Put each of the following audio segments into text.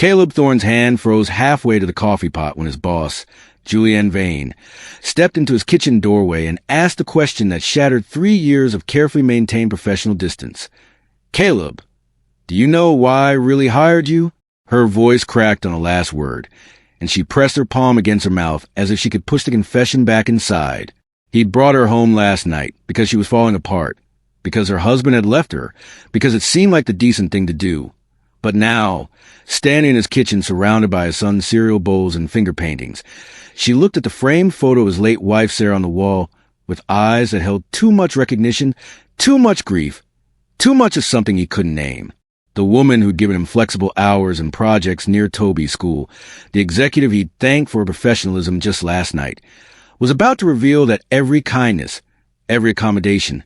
Caleb Thorne's hand froze halfway to the coffee pot when his boss, Julianne Vane, stepped into his kitchen doorway and asked a question that shattered 3 years of carefully maintained professional distance. "Caleb, do you know why I really hired you?" Her voice cracked on the last word, and she pressed her palm against her mouth as if she could push the confession back inside. He'd brought her home last night because she was falling apart, because her husband had left her, because it seemed like the decent thing to do. But now, standing in his kitchen surrounded by his son's cereal bowls and finger paintings, she looked at the framed photo of his late wife Sarah on the wall with eyes that held too much recognition, too much grief, too much of something he couldn't name. The woman who'd given him flexible hours and projects near Toby's school, the executive he'd thanked for her professionalism just last night, was about to reveal that every kindness, every accommodation,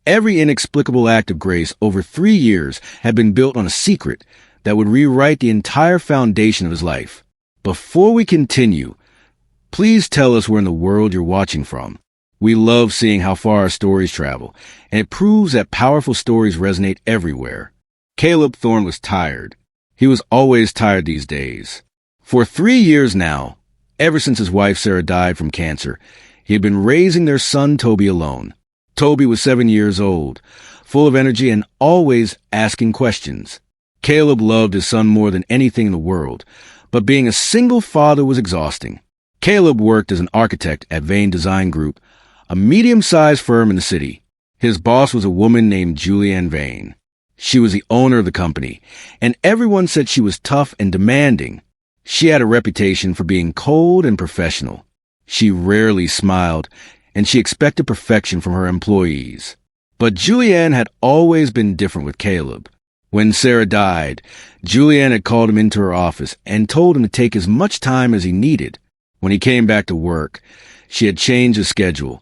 every inexplicable act of grace over 3 years had been built on a secret that would rewrite the entire foundation of his life. Before we continue, please tell us where in the world you're watching from. We love seeing how far our stories travel, and it proves that powerful stories resonate everywhere. Caleb Thorne was tired. He was always tired these days. For 3 years now, ever since his wife Sarah died from cancer, he had been raising their son Toby alone. Toby was 7 years old, full of energy and always asking questions. Caleb loved his son more than anything in the world, but being a single father was exhausting. Caleb worked as an architect at Vane Design Group, a medium-sized firm in the city. His boss was a woman named Julianne Vane. She was the owner of the company, and everyone said she was tough and demanding. She had a reputation for being cold and professional. She rarely smiled, and she expected perfection from her employees. But Julianne had always been different with Caleb. When Sarah died, Julianne had called him into her office and told him to take as much time as he needed. When he came back to work, she had changed his schedule,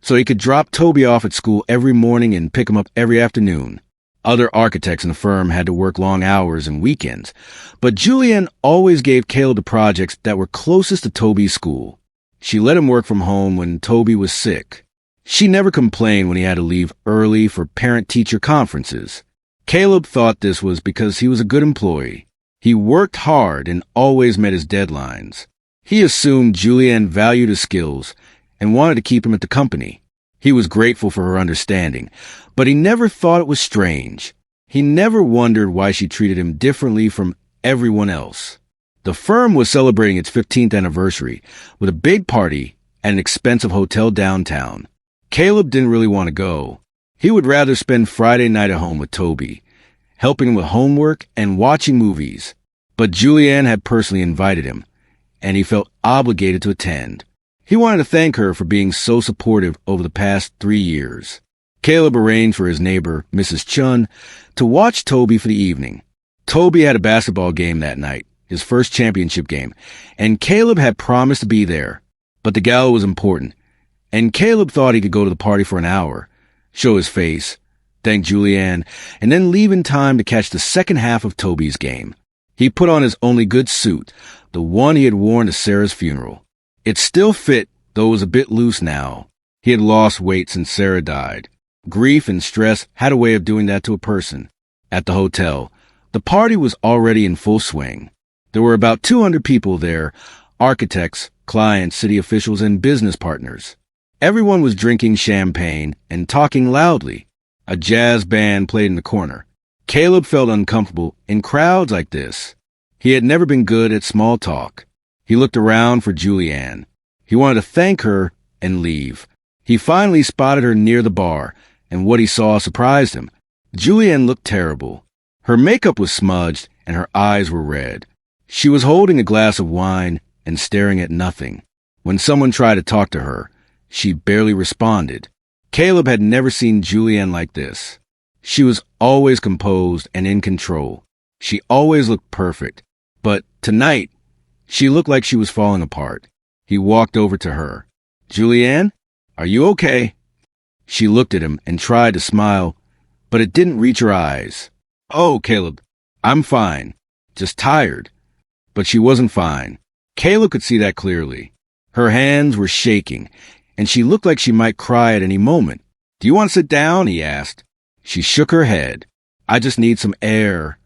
so he could drop Toby off at school every morning and pick him up every afternoon. Other architects in the firm had to work long hours and weekends, but Julianne always gave Caleb the projects that were closest to Toby's school. She let him work from home when Toby was sick. She never complained when he had to leave early for parent-teacher conferences. Caleb thought this was because he was a good employee. He worked hard and always met his deadlines. He assumed Julianne valued his skills and wanted to keep him at the company. He was grateful for her understanding, but he never thought it was strange. He never wondered why she treated him differently from everyone else. The firm was celebrating its 15th anniversary with a big party at an expensive hotel downtown. Caleb didn't really want to go. He would rather spend Friday night at home with Toby, helping him with homework and watching movies. But Julianne had personally invited him, and he felt obligated to attend. He wanted to thank her for being so supportive over the past 3 years. Caleb arranged for his neighbor, Mrs. Chun, to watch Toby for the evening. Toby had a basketball game that night, his first championship game, and Caleb had promised to be there. But the gala was important, and Caleb thought he could go to the party for an hour, show his face, thank Julianne, and then leave in time to catch the second half of Toby's game. He put on his only good suit, the one he had worn to Sarah's funeral. It still fit, though it was a bit loose now. He had lost weight since Sarah died. Grief and stress had a way of doing that to a person. At the hotel, the party was already in full swing. There were about 200 people there, architects, clients, city officials, and business partners. Everyone was drinking champagne and talking loudly. A jazz band played in the corner. Caleb felt uncomfortable in crowds like this. He had never been good at small talk. He looked around for Julianne. He wanted to thank her and leave. He finally spotted her near the bar, and what he saw surprised him. Julianne looked terrible. Her makeup was smudged, and her eyes were red. She was holding a glass of wine and staring at nothing. When someone tried to talk to her, she barely responded. Caleb had never seen Julianne like this. She was always composed and in control. She always looked perfect. But tonight, she looked like she was falling apart. He walked over to her. "Julianne, are you okay?" She looked at him and tried to smile, but it didn't reach her eyes. "Oh, Caleb, I'm fine. Just tired." But she wasn't fine. Caleb could see that clearly. Her hands were shaking, and she looked like she might cry at any moment. "Do you want to sit down?" he asked. She shook her head. "I just need some air."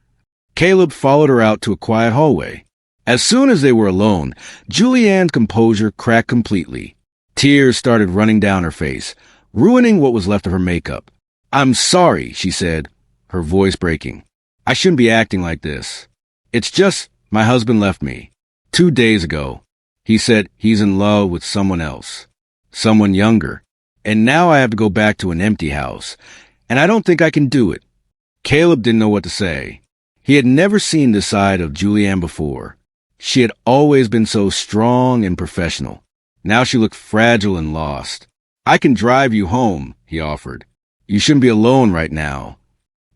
Caleb followed her out to a quiet hallway. As soon as they were alone, Julianne's composure cracked completely. Tears started running down her face, ruining what was left of her makeup. "I'm sorry," she said, her voice breaking. "I shouldn't be acting like this. It's just my husband left me 2 days ago. He said he's in love with someone else, someone younger, and now I have to go back to an empty house, and I don't think I can do it." Caleb didn't know what to say. He had never seen this side of Julianne before. She had always been so strong and professional. Now she looked fragile and lost. "I can drive you home," he offered. "You shouldn't be alone right now."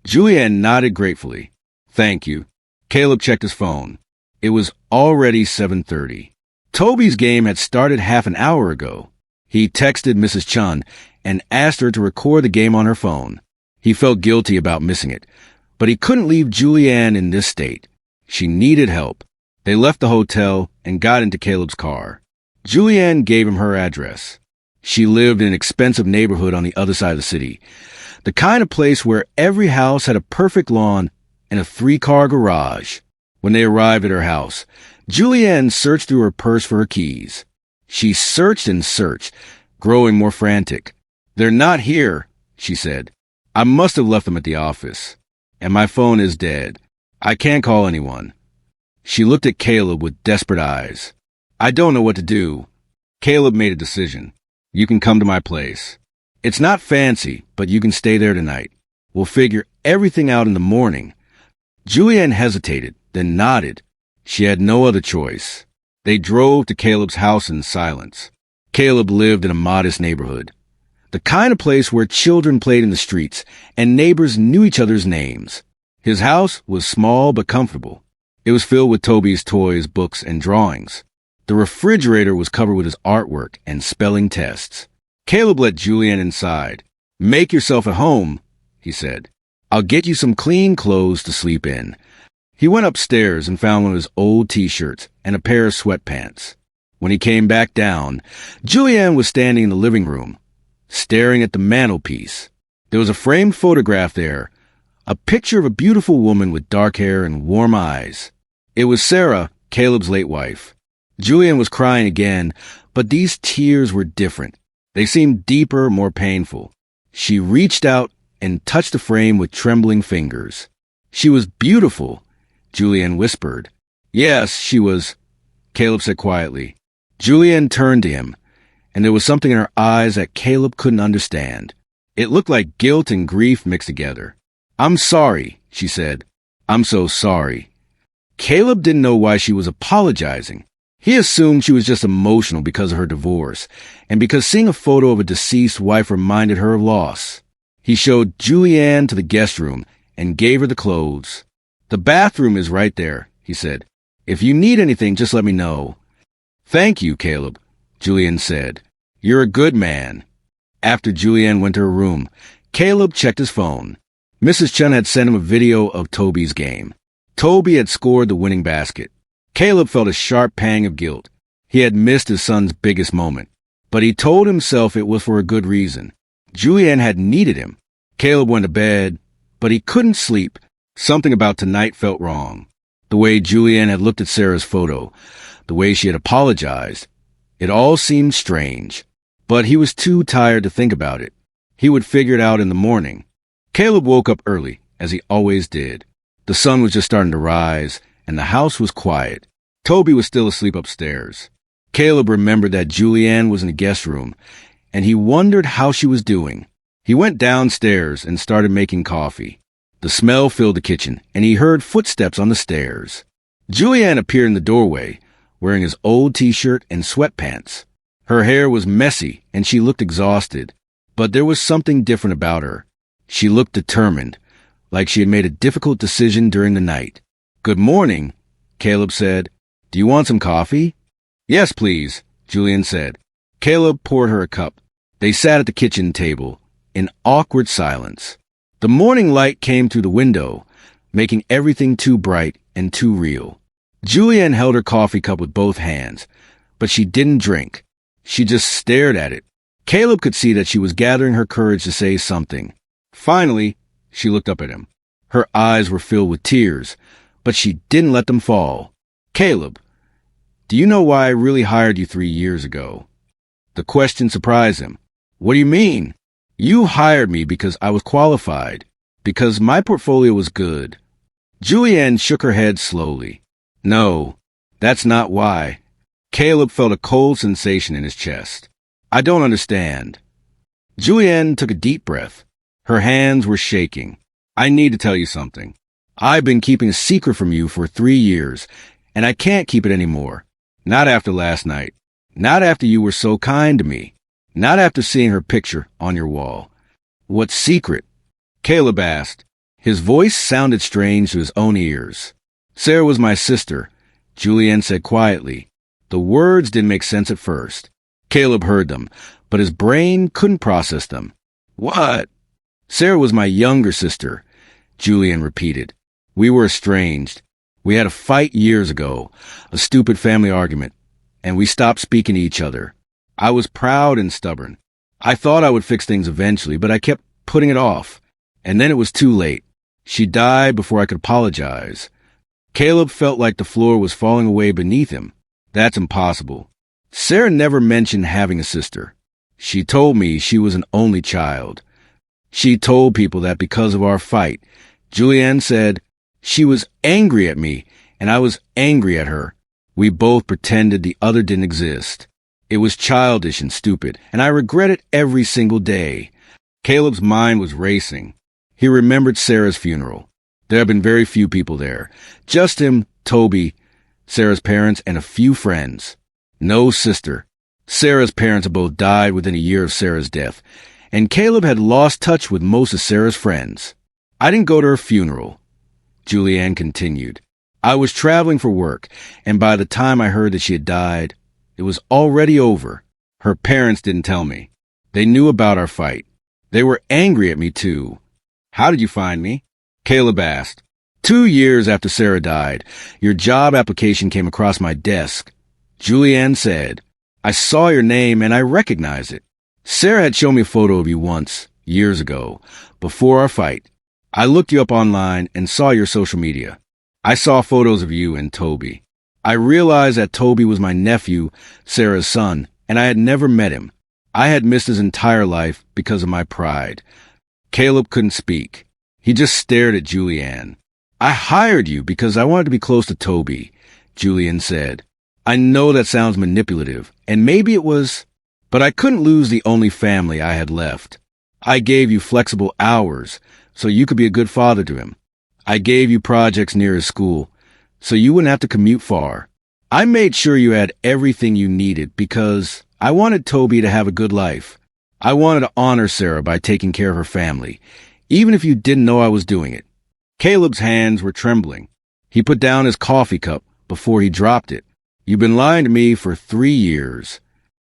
Julianne nodded gratefully. "Thank you." Caleb checked his phone. It was already 7:30. Toby's game had started half an hour ago. He texted Mrs. Chun and asked her to record the game on her phone. He felt guilty about missing it, but he couldn't leave Julianne in this state. She needed help. They left the hotel and got into Caleb's car. Julianne gave him her address. She lived in an expensive neighborhood on the other side of the city, the kind of place where every house had a perfect lawn and a 3-car garage. When they arrived at her house, Julianne searched through her purse for her keys. She searched and searched, growing more frantic. "They're not here," she said. "I must have left them at the office. And my phone is dead. I can't call anyone." She looked at Caleb with desperate eyes. "I don't know what to do." Caleb made a decision. "You can come to my place. It's not fancy, but you can stay there tonight. We'll figure everything out in the morning." Julianne hesitated, then nodded. She had no other choice. They drove to Caleb's house in silence. Caleb lived in a modest neighborhood, the kind of place where children played in the streets and neighbors knew each other's names. His house was small but comfortable. It was filled with Toby's toys, books, and drawings. The refrigerator was covered with his artwork and spelling tests. Caleb let Julianne inside. "Make yourself at home," he said. "I'll get you some clean clothes to sleep in." He went upstairs and found one of his old T-shirts and a pair of sweatpants. When he came back down, Julianne was standing in the living room, staring at the mantelpiece. There was a framed photograph there, a picture of a beautiful woman with dark hair and warm eyes. It was Sarah, Caleb's late wife. Julianne was crying again, but these tears were different. They seemed deeper, more painful. She reached out and touched the frame with trembling fingers. "She was beautiful," Julianne whispered. "Yes, she was," Caleb said quietly. Julianne turned to him, and there was something in her eyes that Caleb couldn't understand. It looked like guilt and grief mixed together. "I'm sorry," she said. "I'm so sorry." Caleb didn't know why she was apologizing. He assumed she was just emotional because of her divorce, and because seeing a photo of a deceased wife reminded her of loss. He showed Julianne to the guest room and gave her the clothes. "The bathroom is right there," he said. "If you need anything, just let me know." "Thank you, Caleb," Julianne said. "You're a good man." After Julianne went to her room, Caleb checked his phone. Mrs. Chun had sent him a video of Toby's game. Toby had scored the winning basket. Caleb felt a sharp pang of guilt. He had missed his son's biggest moment, but he told himself it was for a good reason. Julianne had needed him. Caleb went to bed, but he couldn't sleep. Something about tonight felt wrong. The way Julianne had looked at Sarah's photo, the way she had apologized, it all seemed strange. But he was too tired to think about it. He would figure it out in the morning. Caleb woke up early, as he always did. The sun was just starting to rise, and the house was quiet. Toby was still asleep upstairs. Caleb remembered that Julianne was in the guest room, and he wondered how she was doing. He went downstairs and started making coffee. The smell filled the kitchen, and he heard footsteps on the stairs. Julianne appeared in the doorway, wearing his old T-shirt and sweatpants. Her hair was messy, and she looked exhausted. But there was something different about her. She looked determined, like she had made a difficult decision during the night. "Good morning," Caleb said. "Do you want some coffee?" "Yes, please," Julianne said. Caleb poured her a cup. They sat at the kitchen table, in awkward silence. The morning light came through the window, making everything too bright and too real. Julianne held her coffee cup with both hands, but she didn't drink. She just stared at it. Caleb could see that she was gathering her courage to say something. Finally, she looked up at him. Her eyes were filled with tears, but she didn't let them fall. Caleb, do you know why I really hired you 3 years ago? The question surprised him. What do you mean? You hired me because I was qualified, because my portfolio was good. Julianne shook her head slowly. No, that's not why. Caleb felt a cold sensation in his chest. I don't understand. Julianne took a deep breath. Her hands were shaking. I need to tell you something. I've been keeping a secret from you for 3 years, and I can't keep it anymore. Not after last night. Not after you were so kind to me. Not after seeing her picture on your wall. What secret? Caleb asked. His voice sounded strange to his own ears. Sarah was my sister, Julianne said quietly. The words didn't make sense at first. Caleb heard them, but his brain couldn't process them. What? Sarah was my younger sister, Julianne repeated. We were estranged. We had a fight years ago, a stupid family argument, and we stopped speaking to each other. I was proud and stubborn. I thought I would fix things eventually, but I kept putting it off. And then it was too late. She died before I could apologize. Caleb felt like the floor was falling away beneath him. That's impossible. Sarah never mentioned having a sister. She told me she was an only child. She told people that because of our fight, Julianne said she was angry at me and I was angry at her. We both pretended the other didn't exist. It was childish and stupid, and I regret it every single day. Caleb's mind was racing. He remembered Sarah's funeral. There had been very few people there. Just him, Toby, Sarah's parents, and a few friends. No sister. Sarah's parents had both died within a year of Sarah's death, and Caleb had lost touch with most of Sarah's friends. I didn't go to her funeral, Julianne continued. I was traveling for work, and by the time I heard that she had died, it was already over. Her parents didn't tell me. They knew about our fight. They were angry at me, too. How did you find me? Caleb asked. 2 years after Sarah died, your job application came across my desk. Julianne said, I saw your name and I recognized it. Sarah had shown me a photo of you once, years ago, before our fight. I looked you up online and saw your social media. I saw photos of you and Toby. I realized that Toby was my nephew, Sarah's son, and I had never met him. I had missed his entire life because of my pride. Caleb couldn't speak. He just stared at Julianne. I hired you because I wanted to be close to Toby, Julianne said. I know that sounds manipulative, and maybe it was, but I couldn't lose the only family I had left. I gave you flexible hours so you could be a good father to him. I gave you projects near his school so you wouldn't have to commute far. I made sure you had everything you needed because I wanted Toby to have a good life. I wanted to honor Sarah by taking care of her family, even if you didn't know I was doing it. Caleb's hands were trembling. He put down his coffee cup before he dropped it. You've been lying to me for 3 years.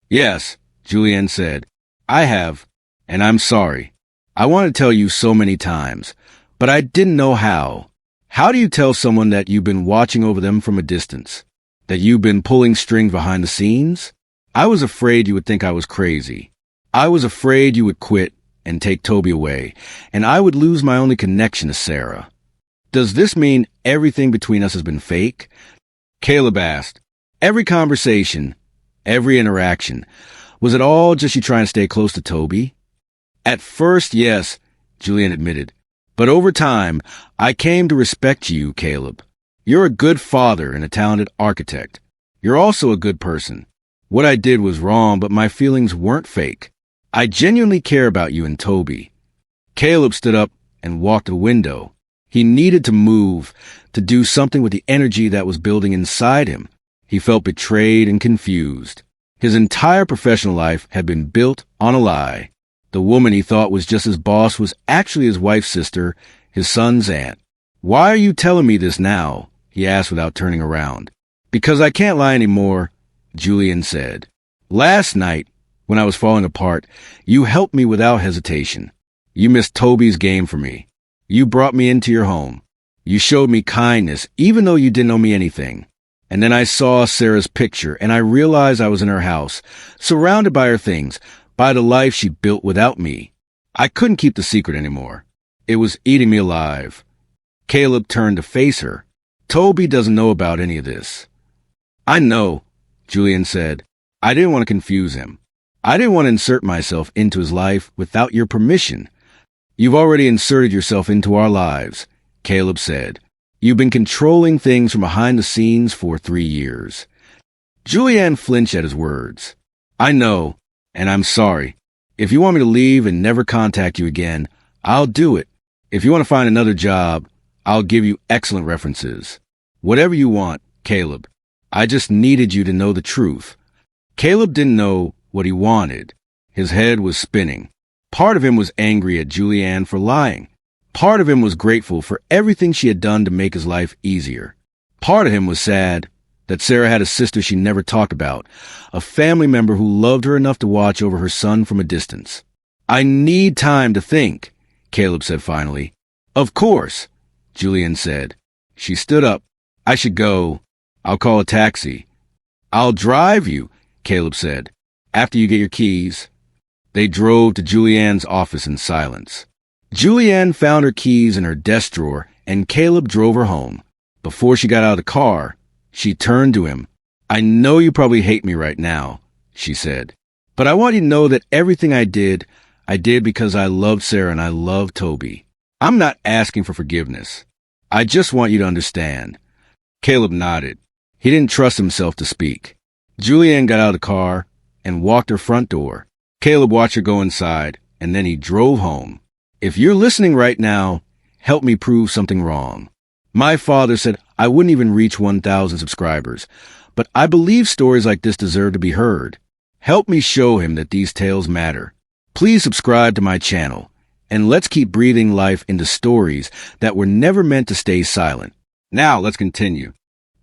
Yes, Julianne said. I have, and I'm sorry. I wanted to tell you so many times, but I didn't know how. How do you tell someone that you've been watching over them from a distance? That you've been pulling strings behind the scenes? I was afraid you would think I was crazy. I was afraid you would quit and take Toby away, and I would lose my only connection to Sarah. Does this mean everything between us has been fake? Caleb asked. Every conversation, every interaction, was it all just you trying to stay close to Toby? At first, yes, Julianne admitted. But over time, I came to respect you, Caleb. You're a good father and a talented architect. You're also a good person. What I did was wrong, but my feelings weren't fake. I genuinely care about you and Toby. Caleb stood up and walked to the window. He needed to move, to do something with the energy that was building inside him. He felt betrayed and confused. His entire professional life had been built on a lie. The woman he thought was just his boss was actually his wife's sister, his son's aunt. Why are you telling me this now? He asked without turning around. Because I can't lie anymore, Julianne said. Last night, when I was falling apart, you helped me without hesitation. You missed Toby's game for me. You brought me into your home. You showed me kindness, even though you didn't owe me anything. And then I saw Sarah's picture, and I realized I was in her house, surrounded by her things, by the life she built without me. I couldn't keep the secret anymore. It was eating me alive. Caleb turned to face her. Toby doesn't know about any of this. I know, Julian said. I didn't want to confuse him. I didn't want to insert myself into his life without your permission. You've already inserted yourself into our lives, Caleb said. You've been controlling things from behind the scenes for 3 years. Julianne flinched at his words. I know, and I'm sorry. If you want me to leave and never contact you again, I'll do it. If you want to find another job, I'll give you excellent references. Whatever you want, Caleb. I just needed you to know the truth. Caleb didn't know what he wanted. His head was spinning. Part of him was angry at Julianne for lying. Part of him was grateful for everything she had done to make his life easier. Part of him was sad that Sarah had a sister she never talked about, a family member who loved her enough to watch over her son from a distance. I need time to think, Caleb said finally. Of course, Julianne said. She stood up. I should go. I'll call a taxi. I'll drive you, Caleb said, after you get your keys. They drove to Julianne's office in silence. Julianne found her keys in her desk drawer, and Caleb drove her home. Before she got out of the car, she turned to him. I know you probably hate me right now, she said, but I want you to know that everything I did because I loved Sarah and I loved Toby. I'm not asking for forgiveness. I just want you to understand. Caleb nodded. He didn't trust himself to speak. Julianne got out of the car and walked her front door. Caleb watched her go inside, and then he drove home. If you're listening right now, help me prove something wrong. My father said I wouldn't even reach 1,000 subscribers, but I believe stories like this deserve to be heard. Help me show him that these tales matter. Please subscribe to my channel, and let's keep breathing life into stories that were never meant to stay silent. Now let's continue.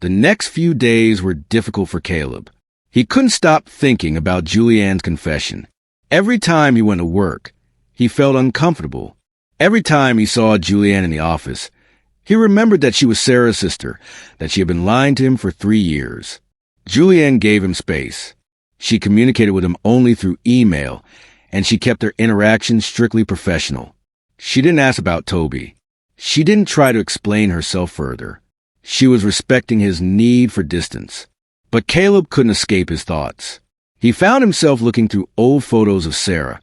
The next few days were difficult for Caleb. He couldn't stop thinking about Julianne's confession. Every time he went to work, he felt uncomfortable. Every time he saw Julianne in the office, he remembered that she was Sarah's sister, that she had been lying to him for 3 years. Julianne gave him space. She communicated with him only through email, and she kept their interactions strictly professional. She didn't ask about Toby. She didn't try to explain herself further. She was respecting his need for distance. But Caleb couldn't escape his thoughts. He found himself looking through old photos of Sarah,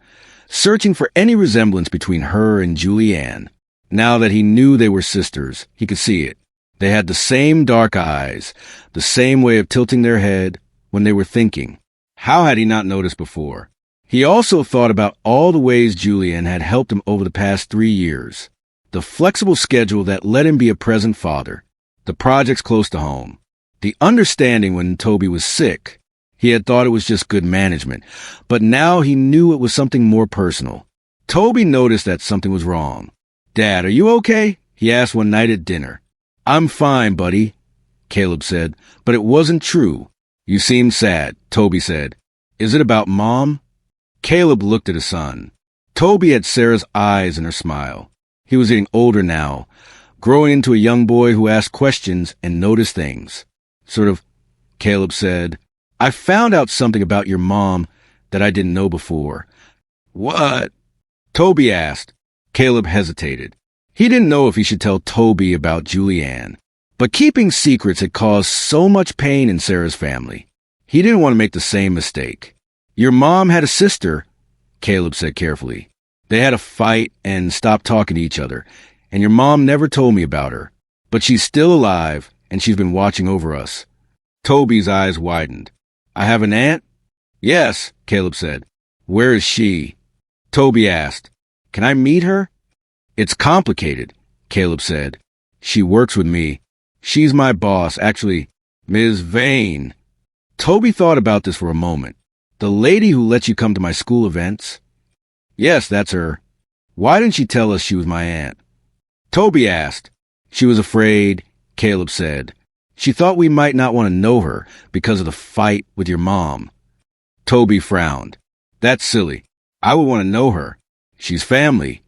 searching for any resemblance between her and Julianne. Now that he knew they were sisters, he could see it. They had the same dark eyes, the same way of tilting their head when they were thinking. How had he not noticed before? He also thought about all the ways Julianne had helped him over the past 3 years. The flexible schedule that let him be a present father. The projects close to home. The understanding when Toby was sick. He had thought it was just good management, but now he knew it was something more personal. Toby noticed that something was wrong. Dad, are you okay? He asked one night at dinner. I'm fine, buddy, Caleb said, but it wasn't true. You seem sad, Toby said. Is it about Mom? Caleb looked at his son. Toby had Sarah's eyes and her smile. He was getting older now, growing into a young boy who asked questions and noticed things. Sort of, Caleb said, I found out something about your mom that I didn't know before. What? Toby asked. Caleb hesitated. He didn't know if he should tell Toby about Julianne. But keeping secrets had caused so much pain in Sarah's family. He didn't want to make the same mistake. Your mom had a sister, Caleb said carefully. They had a fight and stopped talking to each other, and your mom never told me about her. But she's still alive, and she's been watching over us. Toby's eyes widened. I have an aunt? Yes, Caleb said. Where is she? Toby asked. Can I meet her? It's complicated, Caleb said. She works with me. She's my boss, actually, Ms. Vane. Toby thought about this for a moment. The lady who lets you come to my school events? Yes, that's her. Why didn't she tell us she was my aunt? Toby asked. She was afraid, Caleb said. She thought we might not want to know her because of the fight with your mom. Toby frowned. That's silly. I would want to know her. She's family.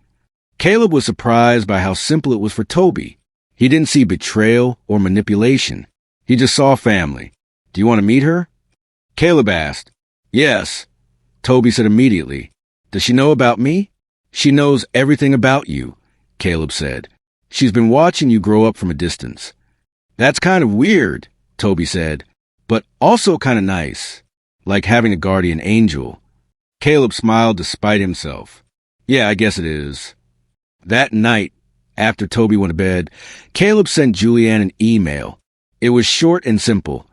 Caleb was surprised by how simple it was for Toby. He didn't see betrayal or manipulation. He just saw family. Do you want to meet her? Caleb asked. Yes. Toby said immediately. Does she know about me? She knows everything about you, Caleb said. She's been watching you grow up from a distance. That's kind of weird, Toby said, but also kind of nice, like having a guardian angel. Caleb smiled despite himself. Yeah, I guess it is. That night, after Toby went to bed, Caleb sent Julianne an email. It was short and simple.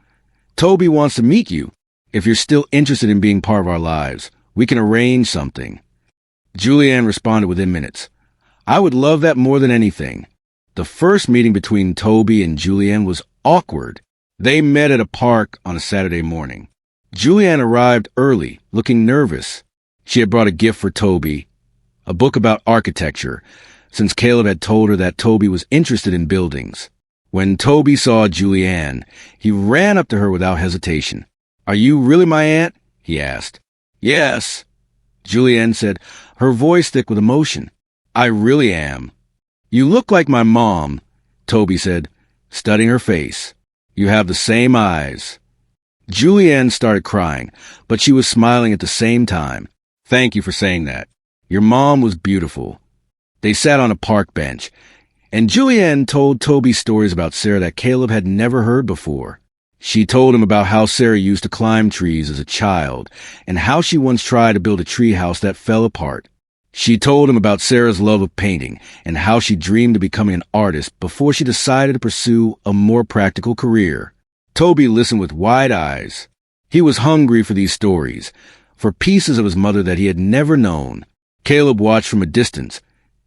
Toby wants to meet you. If you're still interested in being part of our lives, we can arrange something. Julianne responded within minutes. I would love that more than anything. The first meeting between Toby and Julianne was awkward. They met at a park on a Saturday morning. Julianne arrived early, looking nervous. She had brought a gift for Toby, a book about architecture, since Caleb had told her that Toby was interested in buildings. When Toby saw Julianne, he ran up to her without hesitation. Are you really my aunt? He asked. Yes, Julianne said, her voice thick with emotion. I really am. You look like my mom, Toby said, studying her face. You have the same eyes. Julianne started crying, but she was smiling at the same time. Thank you for saying that. Your mom was beautiful. They sat on a park bench, and Julianne told Toby stories about Sarah that Caleb had never heard before. She told him about how Sarah used to climb trees as a child, and how she once tried to build a treehouse that fell apart. She told him about Sarah's love of painting, and how she dreamed of becoming an artist before she decided to pursue a more practical career. Toby listened with wide eyes. He was hungry for these stories, for pieces of his mother that he had never known. Caleb watched from a distance,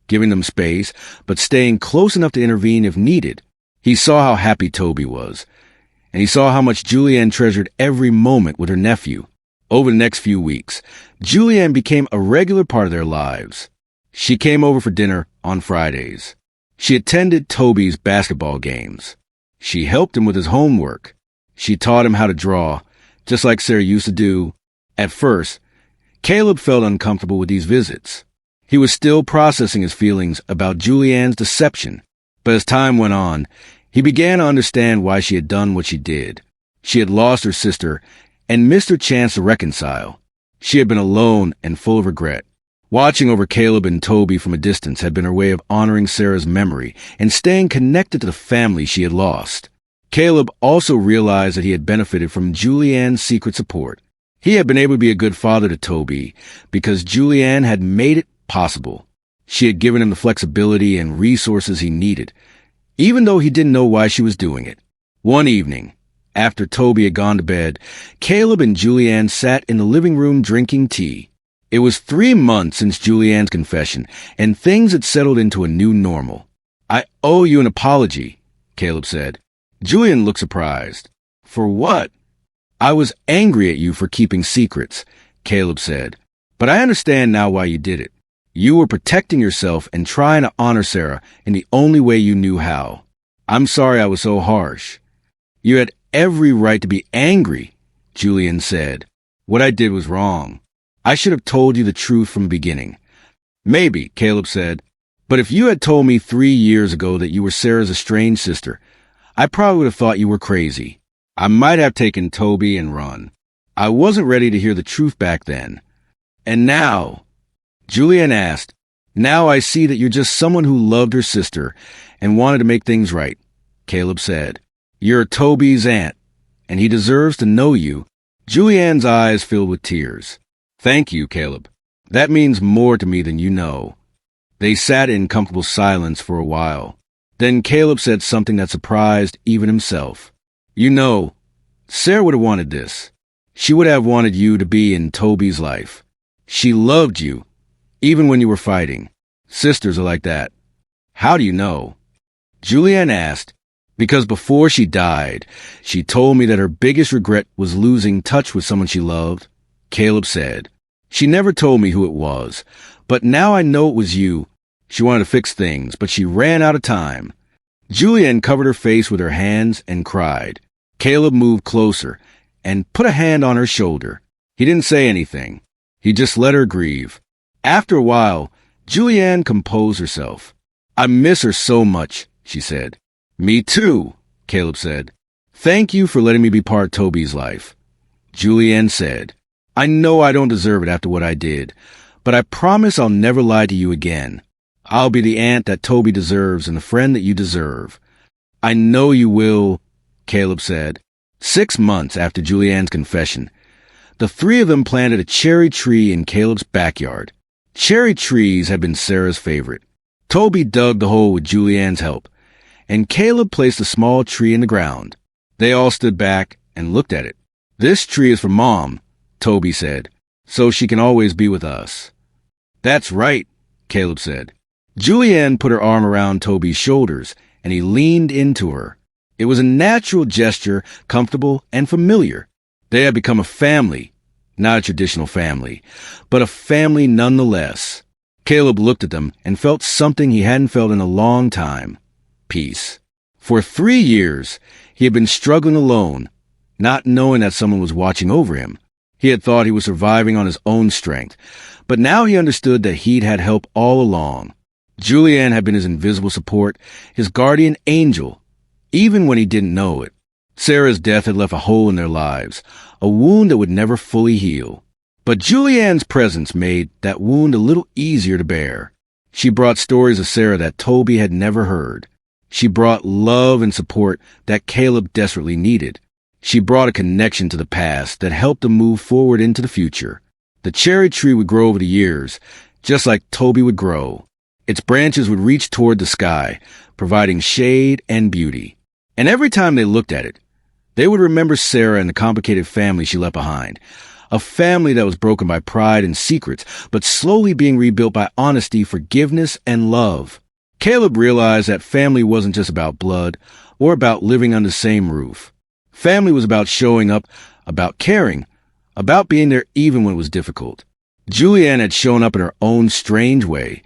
giving them space, but staying close enough to intervene if needed. He saw how happy Toby was, and he saw how much Julianne treasured every moment with her nephew. Over the next few weeks, Julianne became a regular part of their lives. She came over for dinner on Fridays. She attended Toby's basketball games. She helped him with his homework. She taught him how to draw, just like Sarah used to do. At first, Caleb felt uncomfortable with these visits. He was still processing his feelings about Julianne's deception, but as time went on, he began to understand why she had done what she did. She had lost her sister and missed her chance to reconcile. She had been alone and full of regret. Watching over Caleb and Toby from a distance had been her way of honoring Sarah's memory and staying connected to the family she had lost. Caleb also realized that he had benefited from Julianne's secret support. He had been able to be a good father to Toby because Julianne had made it possible. She had given him the flexibility and resources he needed, even though he didn't know why she was doing it. One evening, after Toby had gone to bed, Caleb and Julianne sat in the living room drinking tea. It was 3 months since Julianne's confession, and things had settled into a new normal. I owe you an apology, Caleb said. Julianne looked surprised. For what? I was angry at you for keeping secrets, Caleb said. But I understand now why you did it. You were protecting yourself and trying to honor Sarah in the only way you knew how. I'm sorry I was so harsh. You had every right to be angry, Julianne said. What I did was wrong. I should have told you the truth from the beginning. Maybe, Caleb said. But if you had told me 3 years ago that you were Sarah's estranged sister, I probably would have thought you were crazy. I might have taken Toby and run. I wasn't ready to hear the truth back then. And now, Julianne asked, now I see that you're just someone who loved her sister and wanted to make things right, Caleb said. You're Toby's aunt, and he deserves to know you. Julianne's eyes filled with tears. Thank you, Caleb. That means more to me than you know. They sat in comfortable silence for a while. Then Caleb said something that surprised even himself. You know, Sarah would have wanted this. She would have wanted you to be in Toby's life. She loved you, even when you were fighting. Sisters are like that. How do you know? Julianne asked, because before she died, she told me that her biggest regret was losing touch with someone she loved. Caleb said, she never told me who it was, but now I know it was you. She wanted to fix things, but she ran out of time. Julianne covered her face with her hands and cried. Caleb moved closer and put a hand on her shoulder. He didn't say anything. He just let her grieve. After a while, Julianne composed herself. I miss her so much, she said. Me too, Caleb said. Thank you for letting me be part of Toby's life. Julianne said, I know I don't deserve it after what I did, but I promise I'll never lie to you again. I'll be the aunt that Toby deserves and the friend that you deserve. I know you will, Caleb said. 6 months after Julianne's confession, the three of them planted a cherry tree in Caleb's backyard. Cherry trees had been Sarah's favorite. Toby dug the hole with Julianne's help, and Caleb placed a small tree in the ground. They all stood back and looked at it. "This tree is for Mom," Toby said, "so she can always be with us." "That's right," Caleb said. Julianne put her arm around Toby's shoulders, and he leaned into her. It was a natural gesture, comfortable and familiar. They had become a family, not a traditional family, but a family nonetheless. Caleb looked at them and felt something he hadn't felt in a long time: peace. For 3 years, he had been struggling alone, not knowing that someone was watching over him. He had thought he was surviving on his own strength, but now he understood that he'd had help all along. Julianne had been his invisible support, his guardian angel, even when he didn't know it. Sarah's death had left a hole in their lives, a wound that would never fully heal. But Julianne's presence made that wound a little easier to bear. She brought stories of Sarah that Toby had never heard. She brought love and support that Caleb desperately needed. She brought a connection to the past that helped them move forward into the future. The cherry tree would grow over the years, just like Toby would grow. Its branches would reach toward the sky, providing shade and beauty. And every time they looked at it, they would remember Sarah and the complicated family she left behind. A family that was broken by pride and secrets, but slowly being rebuilt by honesty, forgiveness, and love. Caleb realized that family wasn't just about blood or about living under the same roof. Family was about showing up, about caring, about being there even when it was difficult. Julianne had shown up in her own strange way,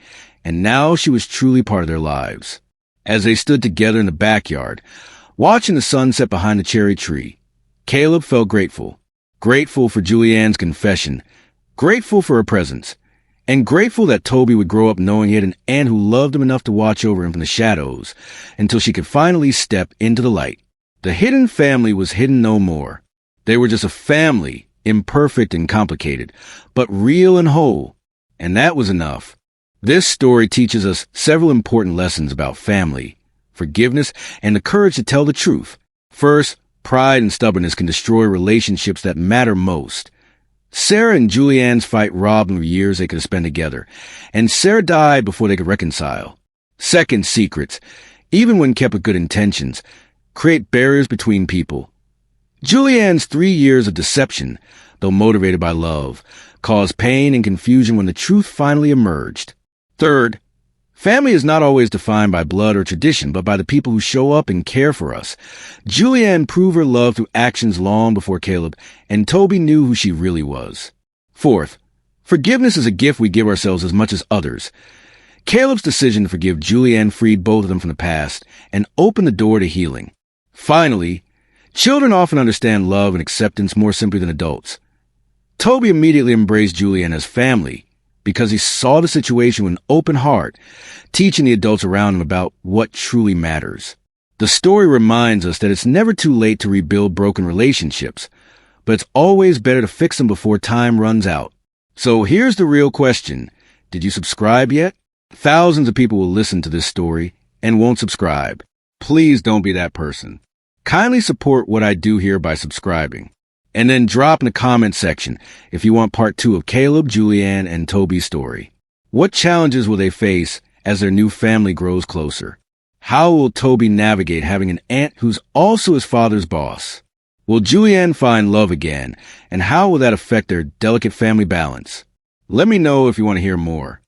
and now she was truly part of their lives. As they stood together in the backyard, watching the sun set behind the cherry tree, Caleb felt grateful. Grateful for Julianne's confession, grateful for her presence, and grateful that Toby would grow up knowing he had an aunt who loved him enough to watch over him from the shadows until she could finally step into the light. The hidden family was hidden no more. They were just a family, imperfect and complicated, but real and whole, and that was enough. This story teaches us several important lessons about family, forgiveness, and the courage to tell the truth. First, pride and stubbornness can destroy relationships that matter most. Sarah and Julianne's fight robbed them of years they could have spent together, and Sarah died before they could reconcile. Second, secrets, even when kept with good intentions, create barriers between people. Julianne's 3 years of deception, though motivated by love, caused pain and confusion when the truth finally emerged. Third, family is not always defined by blood or tradition, but by the people who show up and care for us. Julianne proved her love through actions long before Caleb, and Toby knew who she really was. Fourth, forgiveness is a gift we give ourselves as much as others. Caleb's decision to forgive Julianne freed both of them from the past and opened the door to healing. Finally, children often understand love and acceptance more simply than adults. Toby immediately embraced Julianne as family, because he saw the situation with an open heart, teaching the adults around him about what truly matters. The story reminds us that it's never too late to rebuild broken relationships, but it's always better to fix them before time runs out. So here's the real question. Did you subscribe yet? Thousands of people will listen to this story and won't subscribe. Please don't be that person. Kindly support what I do here by subscribing. And then drop in the comment section if you want part 2 of Caleb, Julianne, and Toby's story. What challenges will they face as their new family grows closer? How will Toby navigate having an aunt who's also his father's boss? Will Julianne find love again? And how will that affect their delicate family balance? Let me know if you want to hear more.